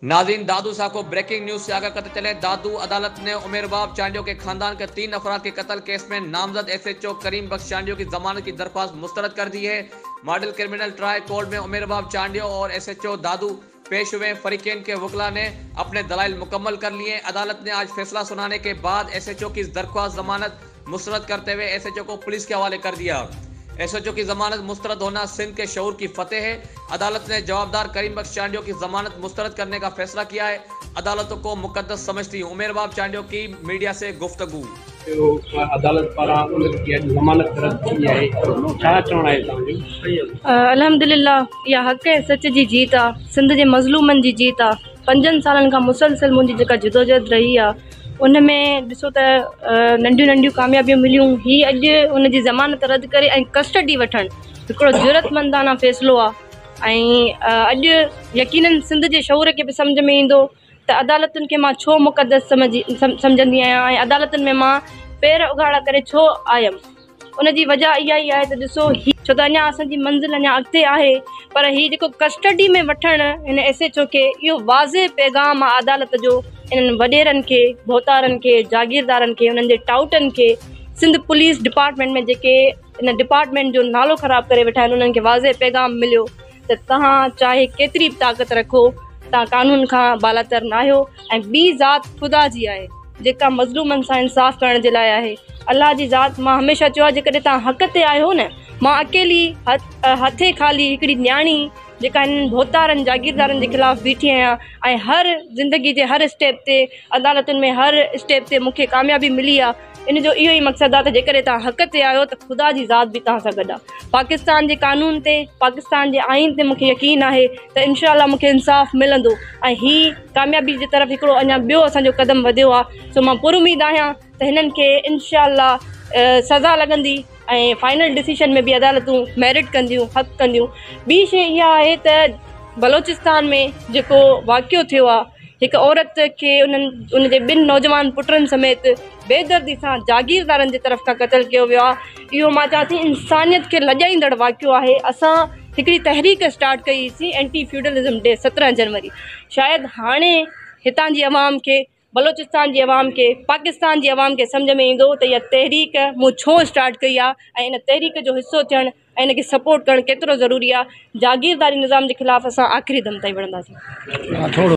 नाज़रीन, दादू साहब को breaking news से आगाह करते चले। दादू अदालत ने उमेर बाब चांडियो के खानदान के 3 अफराद के कत्ल केस में नामजद SHO करीम बख्श चांडियो की जमानत की दरख्वास्त मुस्तरद कर दी है। मॉडल क्रिमिनल ट्रायल कोर्ट में उमेर बाब चांडियो और SHO दादू पेश हुए। फरीकैन के वकला ने अपने दलाइल मुकम्मल कर लिए। अदालत ने आज फैसला सुनाने के बाद SHO की दरख्वास्त जमानत मुस्तरद करते हुए SHO को पुलिस के हवाले कर दिया। SHO की जमानत मुस्तरद होना सिंध के शऊर की फतेह है। अदालत ने जवाबदार करीम बख्श चांडियो की जमानत मुस्तरद करने का फैसला किया है। अदालतों को मुकद्दस समझती हूँ। उमेर बाब चांडियो की मीडिया से गुफ्तगू। अदालत पारां जमानत रद्द थी है, छा चवण आहे तव्हांजो? अल्हम्दुलिल्लाह इहा हक़ ऐं सच जी जीत आहे। सिंध जे मज़लूमनि जी जीत आहे। 5 सालनि खां मुसलसल मुंहिंजी जेका जिदोजहद रही आहे उन में ॾिसो त नंढियूं नंढियूं कामयाबियूं मिलियूं। हीअ अॼु उन जी ज़मानत रद्द करे ऐं कस्टडी वठणु हिकिड़ो ज़रूरतमंदाना फ़ैसिलो आहे। ऐं अॼु यकीनन सिंध जे शऊर खे बि सम्झ में ईंदो त अदालतुनि खे मां छो मुक़दस सम्झंदी आहियां ऐं अदालतुनि में मां पेर उघाड़ा करे छो आयमि। उन जी वजह इहा ई आहे त ॾिसो छो त अञा असांजी मंज़िल अञा अॻिते आहे, पर हीअ जेको कस्टडी में वठणु हिन SHO खे इहो वाज़े पैगाम आहे अदालत जो इन्हनि वॾेरनि खे, भोतारनि खे, जागीरदारनि खे, उन्हनि जे टाउटनि खे, सिंध पुलिस डिपार्टमेंट में जेके इन डिपार्टमेंट जो नालो ख़राबु करे वेठा आहिनि उन्हनि खे वाज़े पैगाम मिलियो त तव्हां चाहे केतिरी बि ताक़त रखो, तव्हां कानून खां बालातर न आहियो। ऐं ॿी ज़ात ख़ुदा जी आहे जेका मज़लूमनि सां इंसाफ़ करण जे लाइ आहे। अलाह जी ज़ात। मां हमेशह चयो आहे जेकॾहिं तव्हां हक़ ते आहियो न, मां अकेली हथे ख़ाली हिकिड़ी न्याणी जेका हिननि भोतारनि जागीरदारनि जे ख़िलाफ़ु बीठी आहियां ऐं हर ज़िंदगी जे हर स्टेप ते अदालतुनि में हर स्टेप ते मूंखे कामयाबी मिली आहे। इन जो इहो ई मक़सदु आहे त जेकॾहिं तव्हां हक़ ते आहियो त ख़ुदा जी ज़ात बि तव्हां सां गॾु आहे। पाकिस्तान जे कानून ते, पाकिस्तान जे आइन ते मूंखे यकीन आहे त इंशाअल्लाह मूंखे इंसाफ़ मिलंदो ऐं हीअ कामयाबी जी तरफ़ हिकिड़ो अञा ॿियो असांजो क़दम वधियो आहे। सो मां पुरुमीद आहियां त हिननि खे इंशाअल्लाह सज़ा लॻंदी ऐं फाइनल डिसीशन में बि अदालतूं मैरिट कंदियूं, हक़ कंदियूं। ॿी शइ इहा आहे त बलोचिस्तान में जेको वाक़ियो थियो आहे, हिकु औरत खे उनजे 2 नौजवान पुटनि समेत बेदर्दी सां जागीरदारनि जे तरफ़ खां क़तल कयो वियो आहे। इहो मां चवां थी इंसानियत खे लॼाईंदड़ वाक़ियो आहे। असां हिकिड़ी तहरीक स्टार्ट कईसीं एंटी फ्यूडलिज़म डे 17 जनवरी। शायदि हाणे हितां जी अवाम खे, बलोचिस्तान जी अवाम खे, पाकिस्तान जी अवाम खे सम्झ में ईंदो त इहा तहरीक मूं छो स्टार्ट कई आहे ऐं इन तहरीक जो हिसो थियणु ऐं इनखे सपोर्ट करणु केतिरो ज़रूरी आहे। जागीरदारी निज़ाम जे ख़िलाफ़ु असां आख़िरी दम ताईं वणंदासीं।